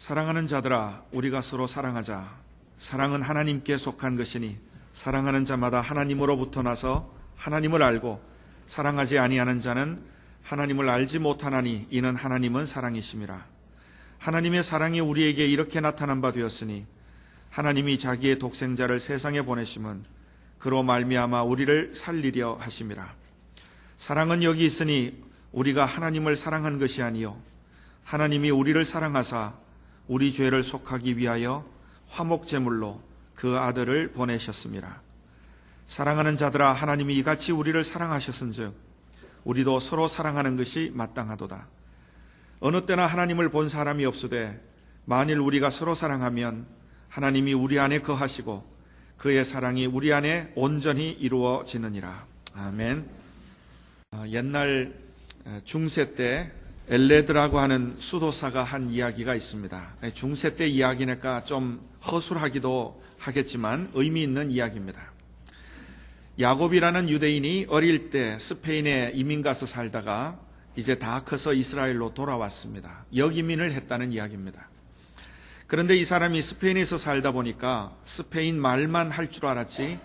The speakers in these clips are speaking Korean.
사랑하는 자들아, 우리가 서로 사랑하자. 사랑은 하나님께 속한 것이니 사랑하는 자마다 하나님으로부터 나서 하나님을 알고 사랑하지 아니하는 자는 하나님을 알지 못하나니 이는 하나님은 사랑이심이라. 하나님의 사랑이 우리에게 이렇게 나타난 바 되었으니 하나님이 자기의 독생자를 세상에 보내심은 그로 말미암아 우리를 살리려 하심이라. 사랑은 여기 있으니 우리가 하나님을 사랑한 것이 아니요 하나님이 우리를 사랑하사 우리 죄를 속하기 위하여 화목제물로 그 아들을 보내셨습니다. 사랑하는 자들아, 하나님이 이같이 우리를 사랑하셨은즉 우리도 서로 사랑하는 것이 마땅하도다. 어느 때나 하나님을 본 사람이 없으되 만일 우리가 서로 사랑하면 하나님이 우리 안에 거하시고 그의 사랑이 우리 안에 온전히 이루어지느니라. 아멘. 옛날 중세 때 엘레드라고 하는 수도사가 한 이야기가 있습니다. 중세 때 이야기니까 좀 허술하기도 하겠지만 의미 있는 이야기입니다. 야곱이라는 유대인이 어릴 때 스페인에 이민 가서 살다가 이제 다 커서 이스라엘로 돌아왔습니다. 역이민을 했다는 이야기입니다. 그런데 이 사람이 스페인에서 살다 보니까 스페인 말만 할 줄 알았지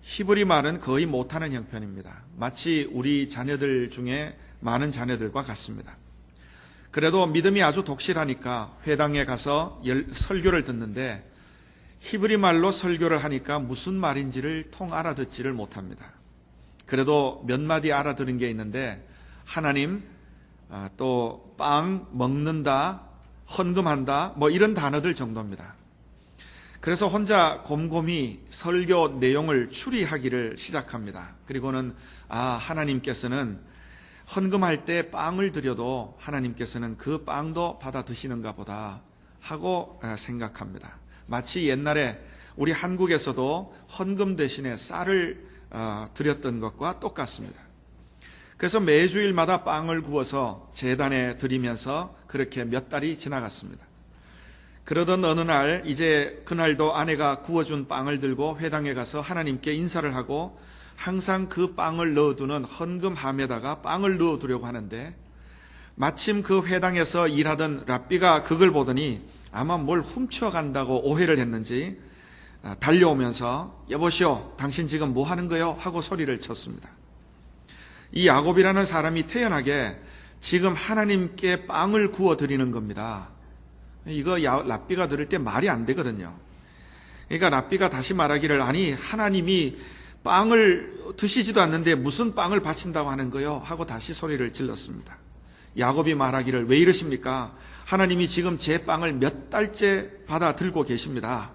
히브리 말은 거의 못하는 형편입니다. 마치 우리 자녀들 중에 많은 자녀들과 같습니다. 그래도 믿음이 아주 독실하니까 회당에 가서 설교를 듣는데 히브리 말로 설교를 하니까 무슨 말인지를 통 알아듣지를 못합니다. 그래도 몇 마디 알아들은 게 있는데 하나님, 또 빵 먹는다, 헌금한다, 뭐 이런 단어들 정도입니다. 그래서 혼자 곰곰이 설교 내용을 추리하기를 시작합니다. 그리고는 하나님께서는 헌금할 때 빵을 드려도 하나님께서는 그 빵도 받아 드시는가 보다 하고 생각합니다. 마치 옛날에 우리 한국에서도 헌금 대신에 쌀을 드렸던 것과 똑같습니다. 그래서 매주일마다 빵을 구워서 제단에 드리면서 그렇게 몇 달이 지나갔습니다. 그러던 어느 날 이제 그날도 아내가 구워준 빵을 들고 회당에 가서 하나님께 인사를 하고 항상 그 빵을 넣어두는 헌금함에다가 빵을 넣어두려고 하는데 마침 그 회당에서 일하던 랍비가 그걸 보더니 아마 뭘 훔쳐간다고 오해를 했는지 달려오면서 여보시오, 당신 지금 뭐 하는 거요? 하고 소리를 쳤습니다. 이 야곱이라는 사람이 태연하게 지금 하나님께 빵을 구워드리는 겁니다. 이거 랍비가 들을 때 말이 안 되거든요. 그러니까 랍비가 다시 말하기를 아니 하나님이 빵을 드시지도 않는데 무슨 빵을 바친다고 하는 거요? 하고 다시 소리를 질렀습니다. 야곱이 말하기를 왜 이러십니까? 하나님이 지금 제 빵을 몇 달째 받아 들고 계십니다.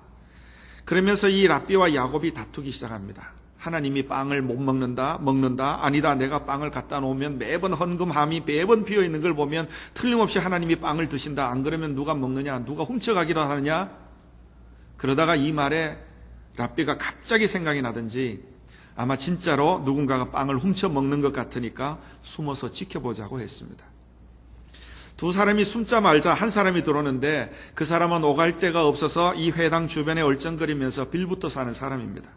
그러면서 이 랍비와 야곱이 다투기 시작합니다. 하나님이 빵을 못 먹는다, 아니다, 내가 빵을 갖다 놓으면 매번 헌금함이 매번 비어있는 걸 보면 틀림없이 하나님이 빵을 드신다. 안 그러면 누가 먹느냐, 누가 훔쳐가기도 하느냐. 그러다가 이 말에 랍비가 갑자기 생각이 나든지 아마 진짜로 누군가가 빵을 훔쳐 먹는 것 같으니까 숨어서 지켜보자고 했습니다. 두 사람이 숨자 말자 한 사람이 들어오는데 그 사람은 오갈 데가 없어서 이 회당 주변에 얼쩡거리면서 빌부터 사는 사람입니다.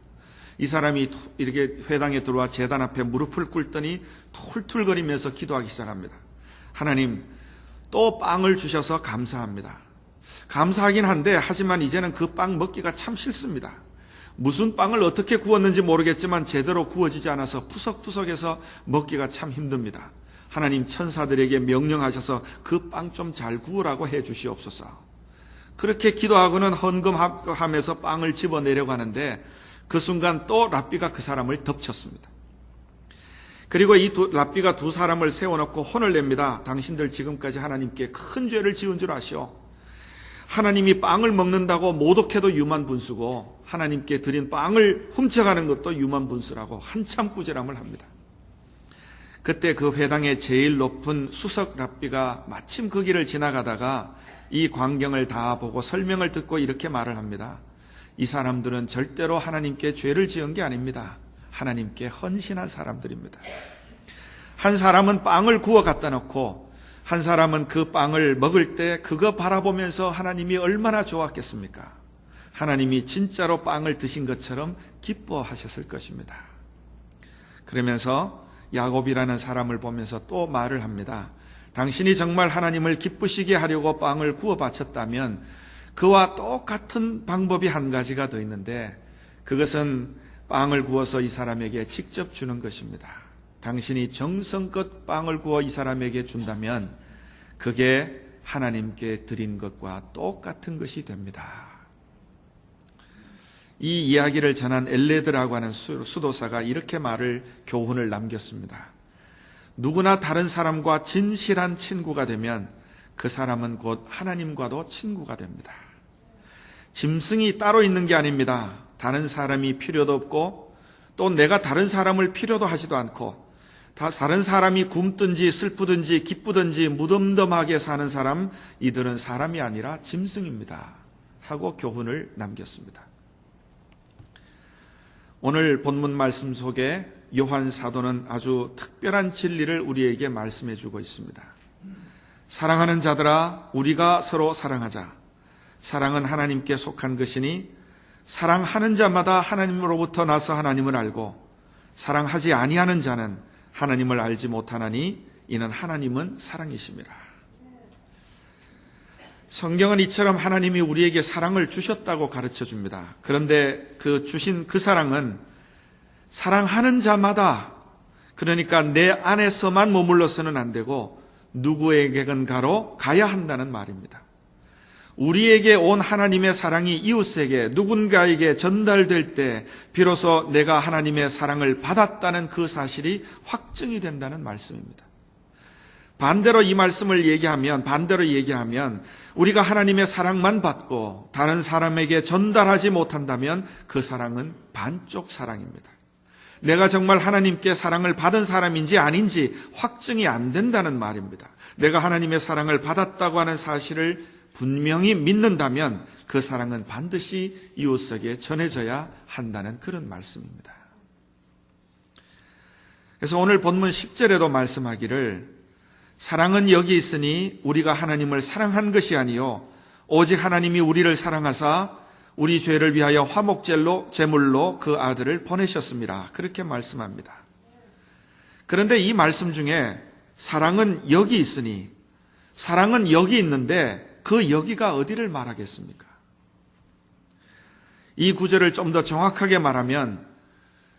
이 사람이 이렇게 회당에 들어와 제단 앞에 무릎을 꿇더니 툴툴거리면서 기도하기 시작합니다. 하나님, 또 빵을 주셔서 감사합니다. 감사하긴 한데 하지만 이제는 그 빵 먹기가 참 싫습니다. 무슨 빵을 어떻게 구웠는지 모르겠지만 제대로 구워지지 않아서 푸석푸석해서 먹기가 참 힘듭니다. 하나님, 천사들에게 명령하셔서 그 빵 좀 잘 구우라고 해 주시옵소서. 그렇게 기도하고는 헌금함에서 빵을 집어내려고 하는데 그 순간 또 랍비가 그 사람을 덮쳤습니다. 그리고 이 랍비가 두 사람을 세워놓고 혼을 냅니다. 당신들 지금까지 하나님께 큰 죄를 지은 줄 아시오. 하나님이 빵을 먹는다고 모독해도 유만분수고 하나님께 드린 빵을 훔쳐가는 것도 유만분수라고 한참 꾸지람을 합니다. 그때 그 회당의 제일 높은 수석 랍비가 마침 그 길을 지나가다가 이 광경을 다 보고 설명을 듣고 이렇게 말을 합니다. 이 사람들은 절대로 하나님께 죄를 지은 게 아닙니다. 하나님께 헌신한 사람들입니다. 한 사람은 빵을 구워 갖다 놓고 한 사람은 그 빵을 먹을 때 그거 바라보면서 하나님이 얼마나 좋았겠습니까? 하나님이 진짜로 빵을 드신 것처럼 기뻐하셨을 것입니다. 그러면서 야곱이라는 사람을 보면서 또 말을 합니다. 당신이 정말 하나님을 기쁘시게 하려고 빵을 구워 바쳤다면 그와 똑같은 방법이 한 가지가 더 있는데, 그것은 빵을 구워서 이 사람에게 직접 주는 것입니다. 당신이 정성껏 빵을 구워 이 사람에게 준다면 그게 하나님께 드린 것과 똑같은 것이 됩니다. 이 이야기를 전한 엘레드라고 하는 수도사가 이렇게 교훈을 남겼습니다. 누구나 다른 사람과 진실한 친구가 되면 그 사람은 곧 하나님과도 친구가 됩니다. 짐승이 따로 있는 게 아닙니다. 다른 사람이 필요도 없고 또 내가 다른 사람을 필요도 하지도 않고, 다른 사람이 굶든지 슬프든지 기쁘든지 무덤덤하게 사는 사람, 이들은 사람이 아니라 짐승입니다 하고 교훈을 남겼습니다. 오늘 본문 말씀 속에 요한 사도는 아주 특별한 진리를 우리에게 말씀해 주고 있습니다. 사랑하는 자들아, 우리가 서로 사랑하자. 사랑은 하나님께 속한 것이니 사랑하는 자마다 하나님으로부터 나서 하나님을 알고, 사랑하지 아니하는 자는 하나님을 알지 못하나니 이는 하나님은 사랑이심이라. 성경은 이처럼 하나님이 우리에게 사랑을 주셨다고 가르쳐 줍니다. 그런데 주신 그 사랑은 사랑하는 자마다, 그러니까 내 안에서만 머물러서는 안 되고 누구에게든가로 가야 한다는 말입니다. 우리에게 온 하나님의 사랑이 이웃에게, 누군가에게 전달될 때 비로소 내가 하나님의 사랑을 받았다는 그 사실이 확증이 된다는 말씀입니다. 반대로 얘기하면 우리가 하나님의 사랑만 받고 다른 사람에게 전달하지 못한다면 그 사랑은 반쪽 사랑입니다. 내가 정말 하나님께 사랑을 받은 사람인지 아닌지 확증이 안 된다는 말입니다. 내가 하나님의 사랑을 받았다고 하는 사실을 분명히 믿는다면 그 사랑은 반드시 이웃에게 전해져야 한다는 그런 말씀입니다. 그래서 오늘 본문 10절에도 말씀하기를, 사랑은 여기 있으니 우리가 하나님을 사랑한 것이 아니요 오직 하나님이 우리를 사랑하사 우리 죄를 위하여 화목제물로 그 아들을 보내셨습니다. 그렇게 말씀합니다. 그런데 이 말씀 중에 사랑은 여기 있으니, 사랑은 여기 있는데 그 여기가 어디를 말하겠습니까? 이 구절을 좀 더 정확하게 말하면,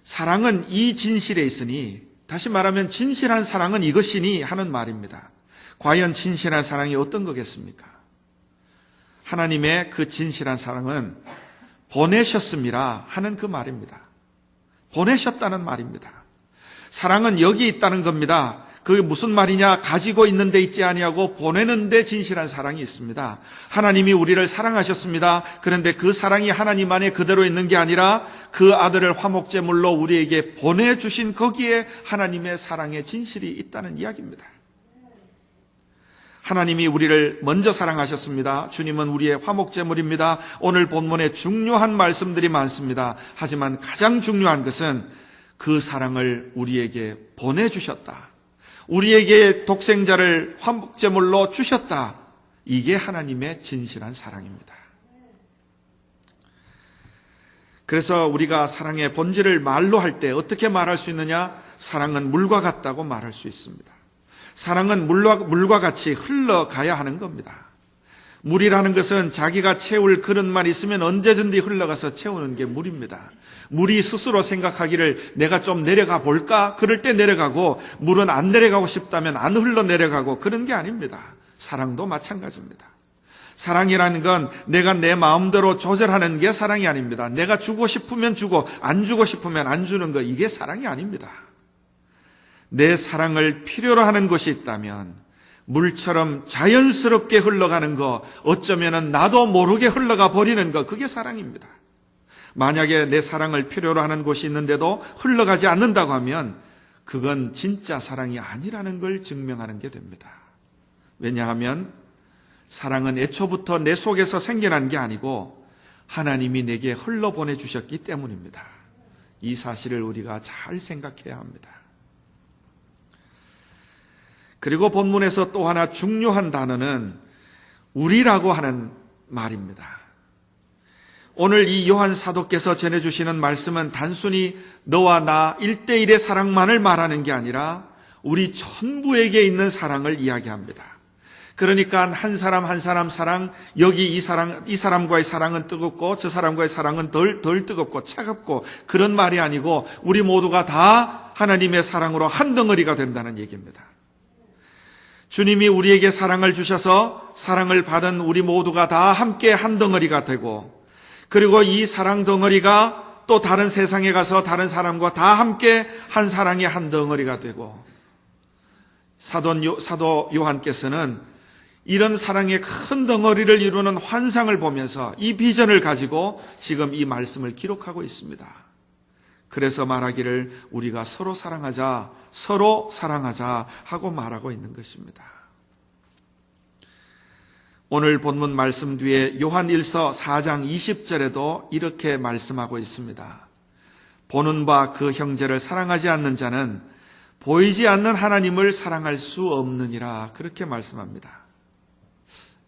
사랑은 이 진실에 있으니, 다시 말하면 진실한 사랑은 이것이니 하는 말입니다. 과연 진실한 사랑이 어떤 거겠습니까? 하나님의 그 진실한 사랑은 보내셨습니다 하는 그 말입니다. 보내셨다는 말입니다. 사랑은 여기 있다는 겁니다. 그게 무슨 말이냐? 가지고 있는 데 있지 아니하고 보내는 데 진실한 사랑이 있습니다. 하나님이 우리를 사랑하셨습니다. 그런데 그 사랑이 하나님 안에 그대로 있는 게 아니라 그 아들을 화목제물로 우리에게 보내주신 거기에 하나님의 사랑의 진실이 있다는 이야기입니다. 하나님이 우리를 먼저 사랑하셨습니다. 주님은 우리의 화목제물입니다. 오늘 본문에 중요한 말씀들이 많습니다. 하지만 가장 중요한 것은 그 사랑을 우리에게 보내주셨다. 우리에게 독생자를 화목제물로 주셨다. 이게 하나님의 진실한 사랑입니다. 그래서 우리가 사랑의 본질을 말로 할 때 어떻게 말할 수 있느냐? 사랑은 물과 같다고 말할 수 있습니다. 사랑은 물과 같이 흘러가야 하는 겁니다. 물이라는 것은 자기가 채울 그릇만 있으면 언제든지 흘러가서 채우는 게 물입니다. 물이 스스로 생각하기를 내가 좀 내려가 볼까? 그럴 때 내려가고, 물은 안 내려가고 싶다면 안 흘러 내려가고, 그런 게 아닙니다. 사랑도 마찬가지입니다. 사랑이라는 건 내가 내 마음대로 조절하는 게 사랑이 아닙니다. 내가 주고 싶으면 주고 안 주고 싶으면 안 주는 거, 이게 사랑이 아닙니다. 내 사랑을 필요로 하는 것이 있다면 물처럼 자연스럽게 흘러가는 거, 어쩌면 나도 모르게 흘러가 버리는 거, 그게 사랑입니다. 만약에 내 사랑을 필요로 하는 곳이 있는데도 흘러가지 않는다고 하면 그건 진짜 사랑이 아니라는 걸 증명하는 게 됩니다. 왜냐하면 사랑은 애초부터 내 속에서 생겨난 게 아니고 하나님이 내게 흘러보내 주셨기 때문입니다. 이 사실을 우리가 잘 생각해야 합니다. 그리고 본문에서 또 하나 중요한 단어는 우리라고 하는 말입니다. 오늘 이 요한 사도께서 전해주시는 말씀은 단순히 너와 나 1대1의 사랑만을 말하는 게 아니라 우리 전부에게 있는 사랑을 이야기합니다. 그러니까 한 사람 한 사람 사랑, 여기 이 사람과의 사랑은 뜨겁고 저 사람과의 사랑은 덜 뜨겁고 차갑고 그런 말이 아니고 우리 모두가 다 하나님의 사랑으로 한 덩어리가 된다는 얘기입니다. 주님이 우리에게 사랑을 주셔서 사랑을 받은 우리 모두가 다 함께 한 덩어리가 되고, 그리고 이 사랑 덩어리가 또 다른 세상에 가서 다른 사람과 다 함께 한 사랑의 한 덩어리가 되고, 사도 요한께서는 이런 사랑의 큰 덩어리를 이루는 환상을 보면서 이 비전을 가지고 지금 이 말씀을 기록하고 있습니다. 그래서 말하기를 우리가 서로 사랑하자 하고 말하고 있는 것입니다. 오늘 본문 말씀 뒤에 요한일서 4장 20절에도 이렇게 말씀하고 있습니다. 보는 바 그 형제를 사랑하지 않는 자는 보이지 않는 하나님을 사랑할 수 없느니라, 그렇게 말씀합니다.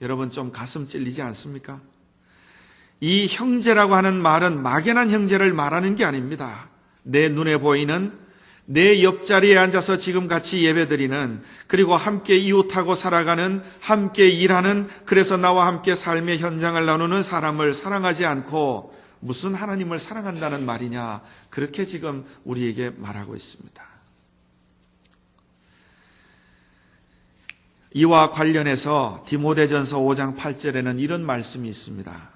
여러분 좀 가슴 찔리지 않습니까? 이 형제라고 하는 말은 막연한 형제를 말하는 게 아닙니다. 내 눈에 보이는, 내 옆자리에 앉아서 지금 같이 예배드리는, 그리고 함께 이웃하고 살아가는, 함께 일하는, 그래서 나와 함께 삶의 현장을 나누는 사람을 사랑하지 않고 무슨 하나님을 사랑한다는 말이냐, 그렇게 지금 우리에게 말하고 있습니다. 이와 관련해서 디모데전서 5장 8절에는 이런 말씀이 있습니다.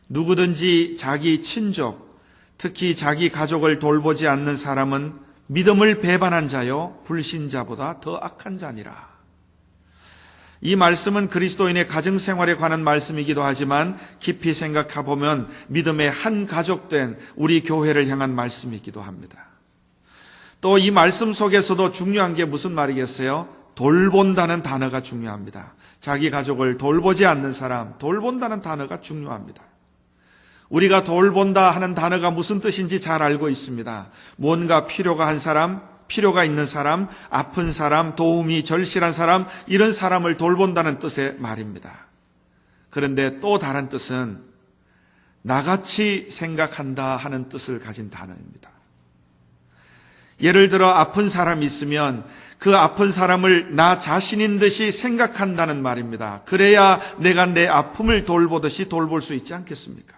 누구든지 자기 친족, 특히 자기 가족을 돌보지 않는 사람은 믿음을 배반한 자요 불신자보다 더 악한 자니라. 이 말씀은 그리스도인의 가정생활에 관한 말씀이기도 하지만 깊이 생각해보면 믿음의 한 가족된 우리 교회를 향한 말씀이기도 합니다. 또 이 말씀 속에서도 중요한 게 무슨 말이겠어요? 돌본다는 단어가 중요합니다. 자기 가족을 돌보지 않는 사람, 돌본다는 단어가 중요합니다. 우리가 돌본다 하는 단어가 무슨 뜻인지 잘 알고 있습니다. 뭔가 필요가 있는 사람, 아픈 사람, 도움이 절실한 사람, 이런 사람을 돌본다는 뜻의 말입니다. 그런데 또 다른 뜻은 나같이 생각한다 하는 뜻을 가진 단어입니다. 예를 들어 아픈 사람이 있으면 그 아픈 사람을 나 자신인 듯이 생각한다는 말입니다. 그래야 내가 내 아픔을 돌보듯이 돌볼 수 있지 않겠습니까?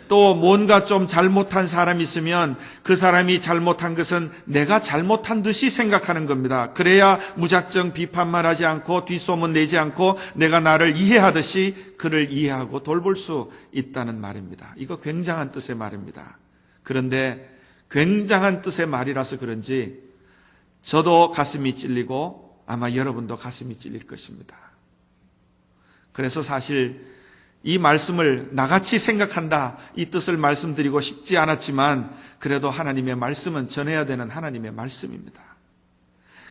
또 뭔가 좀 잘못한 사람이 있으면 그 사람이 잘못한 것은 내가 잘못한 듯이 생각하는 겁니다. 그래야 무작정 비판만 하지 않고 뒷소문 내지 않고 내가 나를 이해하듯이 그를 이해하고 돌볼 수 있다는 말입니다. 이거 굉장한 뜻의 말입니다. 그런데 굉장한 뜻의 말이라서 그런지 저도 가슴이 찔리고 아마 여러분도 가슴이 찔릴 것입니다. 그래서 사실 이 말씀을 나같이 생각한다, 이 뜻을 말씀드리고 싶지 않았지만 그래도 하나님의 말씀은 전해야 되는 하나님의 말씀입니다.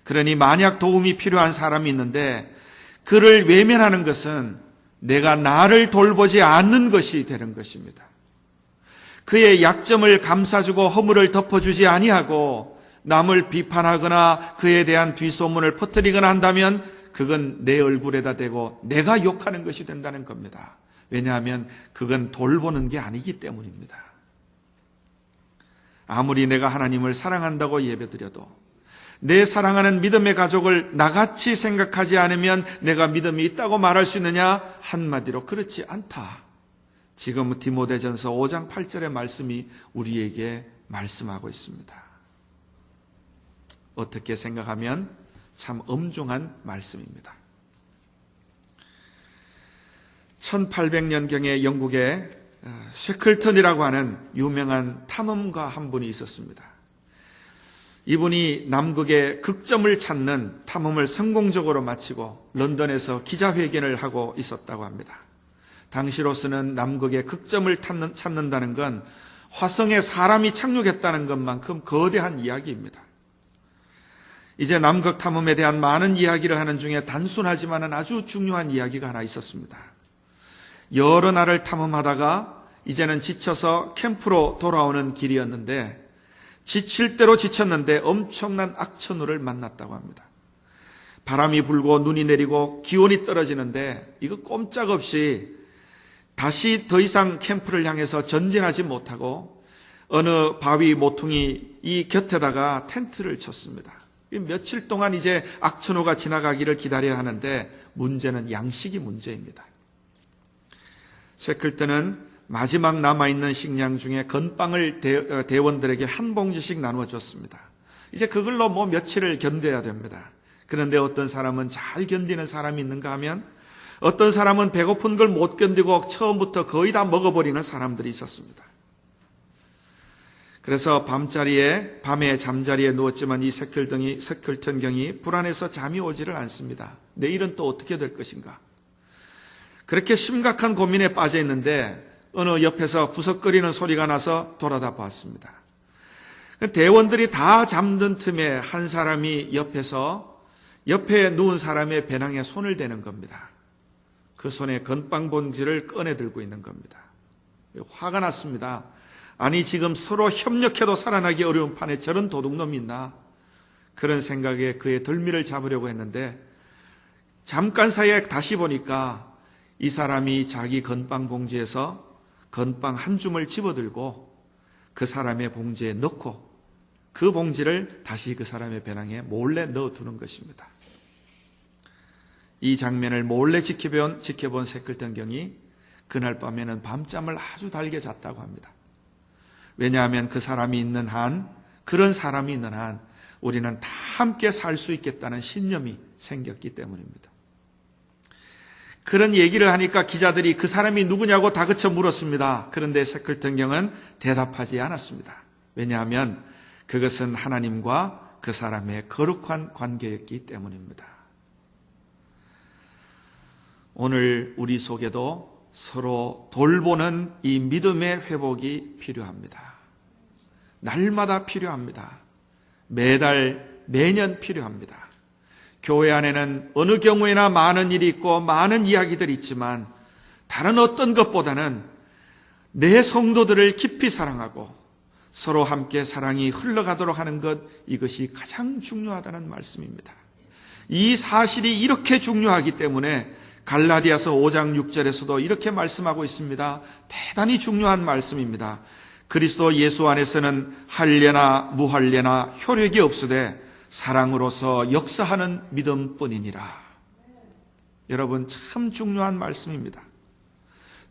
그러니 만약 도움이 필요한 사람이 있는데 그를 외면하는 것은 내가 나를 돌보지 않는 것이 되는 것입니다. 그의 약점을 감싸주고 허물을 덮어주지 아니하고 남을 비판하거나 그에 대한 뒷소문을 퍼뜨리거나 한다면 그건 내 얼굴에다 대고 내가 욕하는 것이 된다는 겁니다. 왜냐하면 그건 돌보는 게 아니기 때문입니다. 아무리 내가 하나님을 사랑한다고 예배드려도 내 사랑하는 믿음의 가족을 나같이 생각하지 않으면 내가 믿음이 있다고 말할 수 있느냐? 한마디로 그렇지 않다. 지금 디모데전서 5장 8절의 말씀이 우리에게 말씀하고 있습니다. 어떻게 생각하면 참 엄중한 말씀입니다. 1800년경에 영국에 쉐클턴이라고 하는 유명한 탐험가 한 분이 있었습니다. 이분이 남극의 극점을 찾는 탐험을 성공적으로 마치고 런던에서 기자회견을 하고 있었다고 합니다. 당시로서는 남극의 극점을 찾는다는 건 화성에 사람이 착륙했다는 것만큼 거대한 이야기입니다. 이제 남극 탐험에 대한 많은 이야기를 하는 중에 단순하지만 아주 중요한 이야기가 하나 있었습니다. 여러 날을 탐험하다가 이제는 지쳐서 캠프로 돌아오는 길이었는데 지칠 대로 지쳤는데 엄청난 악천후를 만났다고 합니다. 바람이 불고 눈이 내리고 기온이 떨어지는데 이거 꼼짝없이 다시 더 이상 캠프를 향해서 전진하지 못하고 어느 바위 모퉁이 이 곁에다가 텐트를 쳤습니다. 며칠 동안 이제 악천후가 지나가기를 기다려야 하는데 문제는 양식이 문제입니다. 셰클트는 마지막 남아있는 식량 중에 건빵을 대원들에게 한 봉지씩 나누어줬습니다. 이제 그걸로 며칠을 견뎌야 됩니다. 그런데 어떤 사람은 잘 견디는 사람이 있는가 하면 어떤 사람은 배고픈 걸 못 견디고 처음부터 거의 다 먹어버리는 사람들이 있었습니다. 그래서 밤에 잠자리에 누웠지만 이 세클턴경이 불안해서 잠이 오지를 않습니다. 내일은 또 어떻게 될 것인가? 그렇게 심각한 고민에 빠져 있는데 어느 옆에서 부석거리는 소리가 나서 돌아다 봤습니다. 대원들이 다 잠든 틈에 한 사람이 옆에 누운 사람의 배낭에 손을 대는 겁니다. 그 손에 건빵 봉지를 꺼내 들고 있는 겁니다. 화가 났습니다. 아니 지금 서로 협력해도 살아나기 어려운 판에 저런 도둑놈이 있나? 그런 생각에 그의 덜미를 잡으려고 했는데 잠깐 사이에 다시 보니까 이 사람이 자기 건빵 봉지에서 건빵 한 줌을 집어들고 그 사람의 봉지에 넣고 그 봉지를 다시 그 사람의 배낭에 몰래 넣어두는 것입니다. 이 장면을 몰래 지켜본 세클턴경이 그날 밤에는 밤잠을 아주 달게 잤다고 합니다. 왜냐하면 그 사람이 있는 한, 그런 사람이 있는 한 우리는 다 함께 살 수 있겠다는 신념이 생겼기 때문입니다. 그런 얘기를 하니까 기자들이 그 사람이 누구냐고 다그쳐 물었습니다. 그런데 세클턴경은 대답하지 않았습니다. 왜냐하면 그것은 하나님과 그 사람의 거룩한 관계였기 때문입니다. 오늘 우리 속에도 서로 돌보는 이 믿음의 회복이 필요합니다. 날마다 필요합니다. 매년 필요합니다. 교회 안에는 어느 경우에나 많은 일이 있고 많은 이야기들이 있지만 다른 어떤 것보다는 내 성도들을 깊이 사랑하고 서로 함께 사랑이 흘러가도록 하는 것, 이것이 가장 중요하다는 말씀입니다. 이 사실이 이렇게 중요하기 때문에 갈라디아서 5장 6절에서도 이렇게 말씀하고 있습니다. 대단히 중요한 말씀입니다. 그리스도 예수 안에서는 할례나 무할례나 효력이 없으되 사랑으로서 역사하는 믿음뿐이니라. 여러분, 참 중요한 말씀입니다.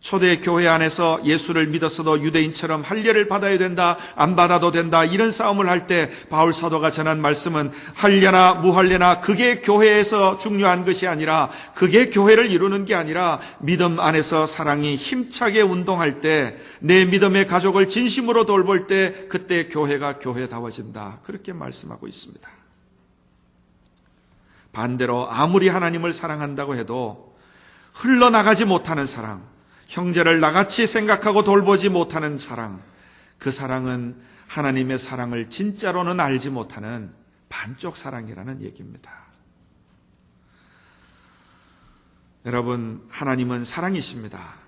초대 교회 안에서 예수를 믿었어도 유대인처럼 할례를 받아야 된다, 안 받아도 된다, 이런 싸움을 할 때 바울 사도가 전한 말씀은 할례나 무할례나 그게 교회에서 중요한 것이 아니라, 그게 교회를 이루는 게 아니라 믿음 안에서 사랑이 힘차게 운동할 때, 내 믿음의 가족을 진심으로 돌볼 때 그때 교회가 교회다워진다, 그렇게 말씀하고 있습니다. 반대로 아무리 하나님을 사랑한다고 해도 흘러나가지 못하는 사랑, 형제를 나같이 생각하고 돌보지 못하는 사랑, 그 사랑은 하나님의 사랑을 진짜로는 알지 못하는 반쪽 사랑이라는 얘기입니다. 여러분, 하나님은 사랑이십니다.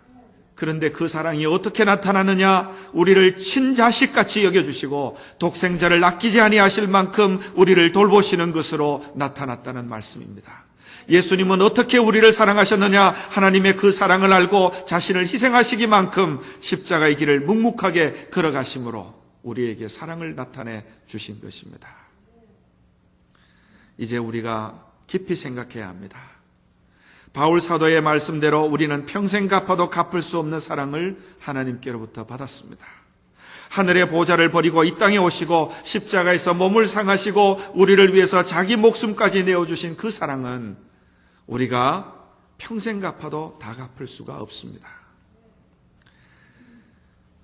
그런데 그 사랑이 어떻게 나타나느냐? 우리를 친자식같이 여겨주시고 독생자를 아끼지 아니하실 만큼 우리를 돌보시는 것으로 나타났다는 말씀입니다. 예수님은 어떻게 우리를 사랑하셨느냐? 하나님의 그 사랑을 알고 자신을 희생하시기만큼 십자가의 길을 묵묵하게 걸어가심으로 우리에게 사랑을 나타내 주신 것입니다. 이제 우리가 깊이 생각해야 합니다. 바울 사도의 말씀대로 우리는 평생 갚아도 갚을 수 없는 사랑을 하나님께로부터 받았습니다. 하늘의 보좌를 버리고 이 땅에 오시고 십자가에서 몸을 상하시고 우리를 위해서 자기 목숨까지 내어주신 그 사랑은 우리가 평생 갚아도 다 갚을 수가 없습니다.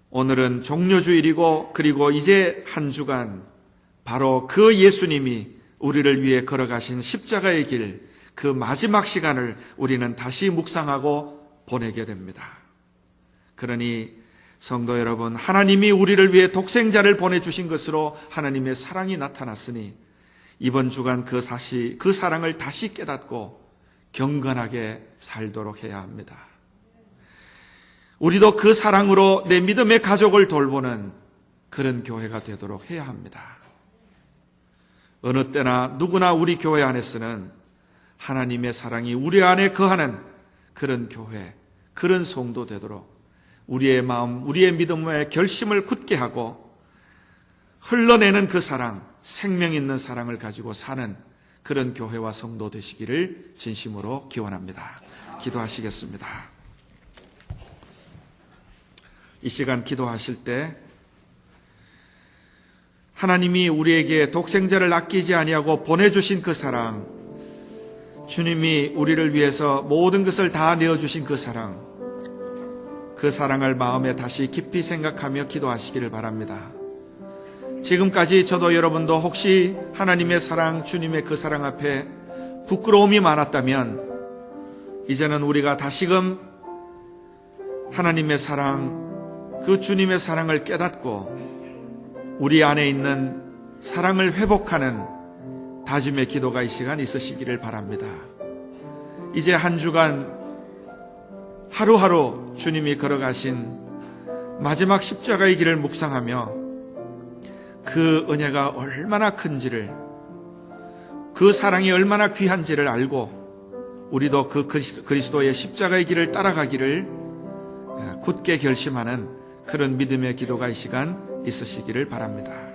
오늘은 종료주일이고 그리고 이제 한 주간 바로 그 예수님이 우리를 위해 걸어가신 십자가의 길, 그 마지막 시간을 우리는 다시 묵상하고 보내게 됩니다. 그러니 성도 여러분, 하나님이 우리를 위해 독생자를 보내주신 것으로 하나님의 사랑이 나타났으니 이번 주간 그 사랑을 다시 깨닫고 경건하게 살도록 해야 합니다. 우리도 그 사랑으로 내 믿음의 가족을 돌보는 그런 교회가 되도록 해야 합니다. 어느 때나 누구나 우리 교회 안에서는 하나님의 사랑이 우리 안에 거하는 그런 교회, 그런 성도 되도록 우리의 마음, 우리의 믿음의 결심을 굳게 하고 흘러내는 그 사랑, 생명 있는 사랑을 가지고 사는 그런 교회와 성도 되시기를 진심으로 기원합니다. 기도하시겠습니다. 이 시간 기도하실 때 하나님이 우리에게 독생자를 아끼지 아니하고 보내주신 그 사랑, 주님이 우리를 위해서 모든 것을 다 내어주신 그 사랑, 그 사랑을 마음에 다시 깊이 생각하며 기도하시기를 바랍니다. 지금까지 저도 여러분도 혹시 하나님의 사랑, 주님의 그 사랑 앞에 부끄러움이 많았다면 이제는 우리가 다시금 하나님의 사랑, 그 주님의 사랑을 깨닫고 우리 안에 있는 사랑을 회복하는 다짐의 기도가 이 시간 있으시기를 바랍니다. 이제 한 주간 하루하루 주님이 걸어가신 마지막 십자가의 길을 묵상하며 그 은혜가 얼마나 큰지를, 그 사랑이 얼마나 귀한지를 알고 우리도 그 그리스도의 십자가의 길을 따라가기를 굳게 결심하는 그런 믿음의 기도가 이 시간 있으시기를 바랍니다.